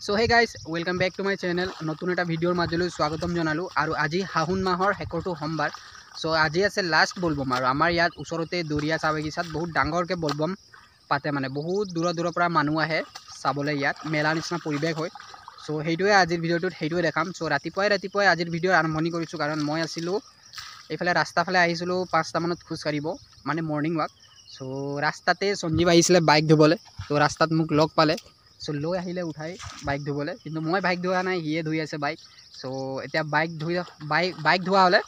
So hey guys, welcome back to my channel. নতুন এটা ভিডিওৰ মাজলৈ স্বাগতম জনালো আৰু আজি হাহুন মাহৰ হেকৰটো সোমবাৰ। সো আজি আছে লাষ্ট বলবম আৰু আমাৰ ইয়াত ওচৰতে দৰিয়া চাবাগিছাত বহুত ডাঙৰকে বলবম পাতে, মানে বহুত দূৰৰ পৰা মানুহ আহে চাবলৈ, ইয়াত মেলা নিচিনা পৰিৱেশ হয়। সো সেইটোৱে আজিৰ ভিডিওটোত সেইটোৱে দেখাম। সো ৰাতিপুৱাই আজিৰ ভিডিঅ' আৰম্ভণি কৰিছোঁ, কাৰণ মই আছিলোঁ এইফালে ৰাস্তাফালে আহিছিলোঁ 5টা মানত খোজ কাঢ়িব, মানে মৰ্ণিং ৱাক। সো ৰাস্তাতে সঞ্জীৱ আহিছিলে বাইক ধুবলৈ, তো ৰাস্তাত মোক লগ পালে। সো লৈ আহিলে উঠাই বাইক ধুবলৈ, কিন্তু মই বাইক ধোৱা নাই, সিয়ে ধুই আছে বাইক। সো এতিয়া বাইক ধোৱা হ'লে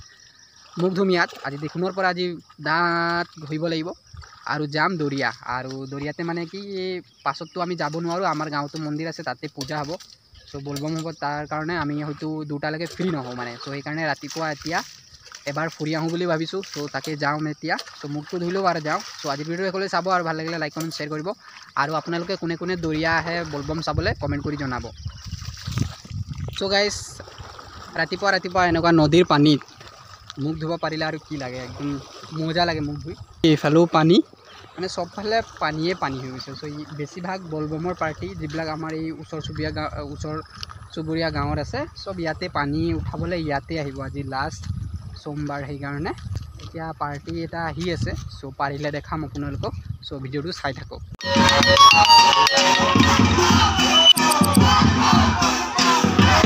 মুখ ধুম ইয়াত। আজি দেখোনৰ পৰা আজি দাঁত ঘঁহিব লাগিব আৰু যাম দৰিয়া। আৰু দৰিয়াতে মানে কি পাছততো আমি যাব নোৱাৰোঁ, আমাৰ গাঁৱতো মন্দিৰ আছে, তাতে পূজা হ'ব। সো বলবম হ'ব, তাৰ কাৰণে আমি হয়তো 2টালৈকে ফ্ৰী নহওঁ মানে। সো সেইকাৰণে ৰাতিপুৱা এতিয়া এবাৰ ফুৰি আহোঁ বুলি ভাবিছোঁ। সো তাকে যাওঁ এতিয়া। সো মুখটো ধুই লওঁ আৰু যাওঁ। সো আজিৰ ভিডিঅ' সকলোৱে চাব আৰু ভাল লাগিলে লাইক কমেণ্ট শ্বেয়াৰ কৰিব। আৰু আপোনালোকে কোনে কোনে দৰিয়া আহে বলবম চাবলৈ কমেণ্ট কৰি জনাব। সো গাইজ ৰাতিপুৱা এনেকুৱা নদীৰ পানীত মুখ ধুব পাৰিলে আৰু কি লাগে, একদম মজা লাগে মুখ ধুই। এইফালেও পানী, মানে চবফালে পানীয়ে পানী হৈ গৈছে। সো বেছিভাগ বলবমৰ পাৰ্টি যিবিলাক আমাৰ এই ওচৰ চুবুৰীয়া গাঁৱত আছে, চব ইয়াতে পানী উঠাবলৈ ইয়াতে আহিব। আজি লাষ্ট সোমবাৰ, সেইকাৰণে এতিয়া পাৰ্টি এটা আহি আছে। সো পাৰিলে দেখাম আপোনালোকক। সো ভিডিঅ'টো চাই থাকক।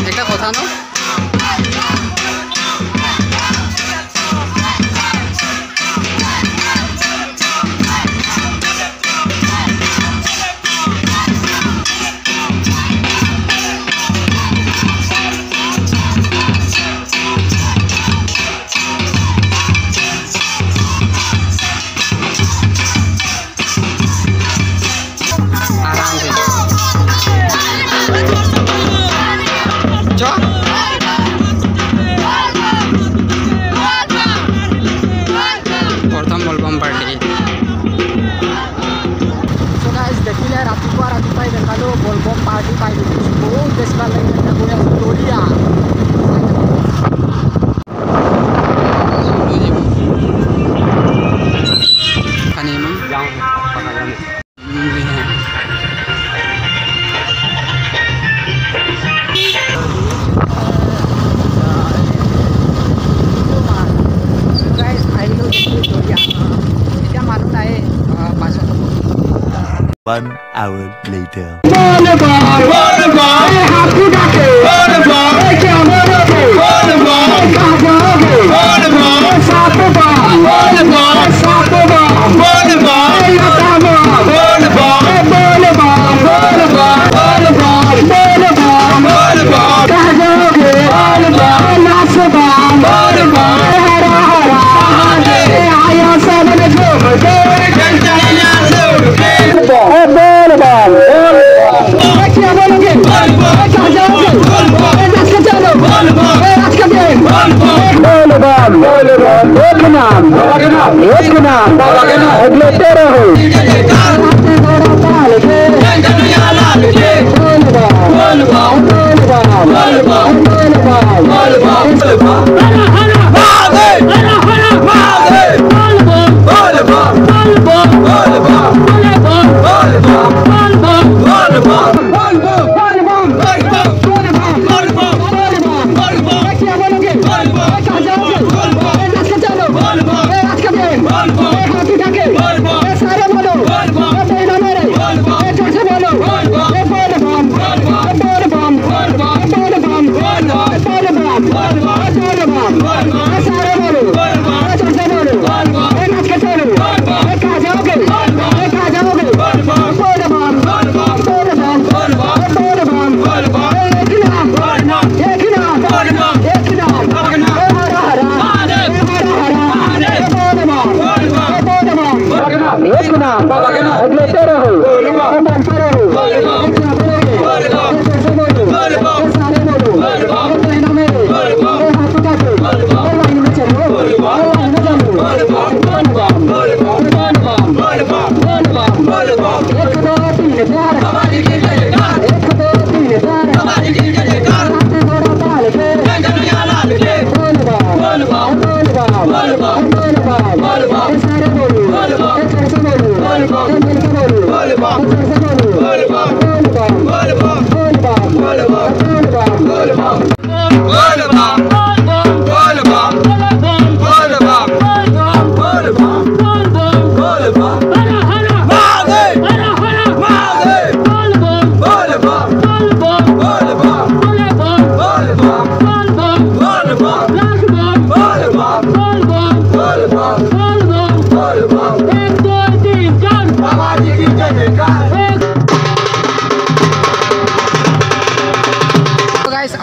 একটা কথা ন, প্ৰথম বলবম পাৰ্টি। সো গাইজ দেখিলে ৰাতিপুৱাই দেখালোঁ বলবম পাৰ্টি পাই গৈছোঁ, বহুত বেছি ভাল লাগিলে। এতিয়া গৈ আছোঁ দৰিয়া। One hour later.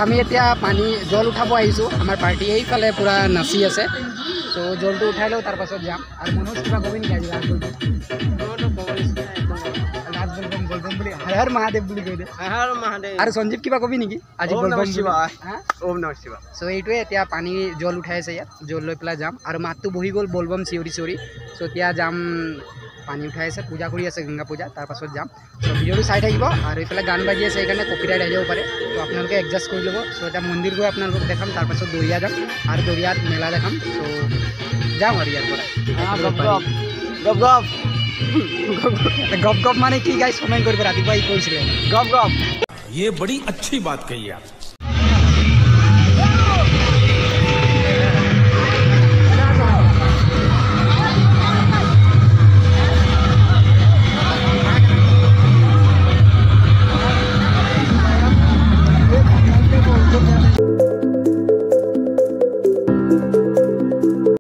আমি এতিয়া পানী জল উঠাব আহিছোঁ আমাৰ পাৰ্টি এইফালে পূৰা নাচি আছে তো জলটো উঠাই লওঁ তাৰ পাছত যাম আৰু মনোজ কিবা ক'বি নেকি আজি লাষ্ট বলবম বুলি হৰ হৰ মহাদেৱ বুলি কৈ দে হৰ মহাদেৱ আৰু সঞ্জীৱ কিবা ক'বি নেকি আজি বলবম ওম নমঃ শিৱায় চ' এইটোৱে এতিয়া পানী জল উঠাই আছে ইয়াত জল লৈ পেলাই যাম আৰু মাতটো বহি গ'ল বলবম চিঞৰি চিঞৰি চ' এতিয়া যাম পানী উঠাই আছে পূজা কৰি আছে গংগা পূজা তাৰ পাছত যাম চ' ভিডিঅ'টো চাই থাকিব আৰু এইফালে গান বাজি আছে সেইকাৰণে কপিৰাইট আহি যাব পাৰে তো আপোনালোকে এডজাষ্ট কৰি ল'ব চ' এতিয়া মন্দিৰ গৈ আপোনালোকক দেখাম তাৰ পাছত দৰিয়া যাম আৰু দৰিয়াত মেলা দেখাম চ' যাম আৰু ইয়াৰ পৰা গপ গপ মানে কি গাইছ কমেণ্ট কৰিব ৰাতিপুৱা ই কৈছিলে গপ গপ ये बड़ी अच्छी बात कही आप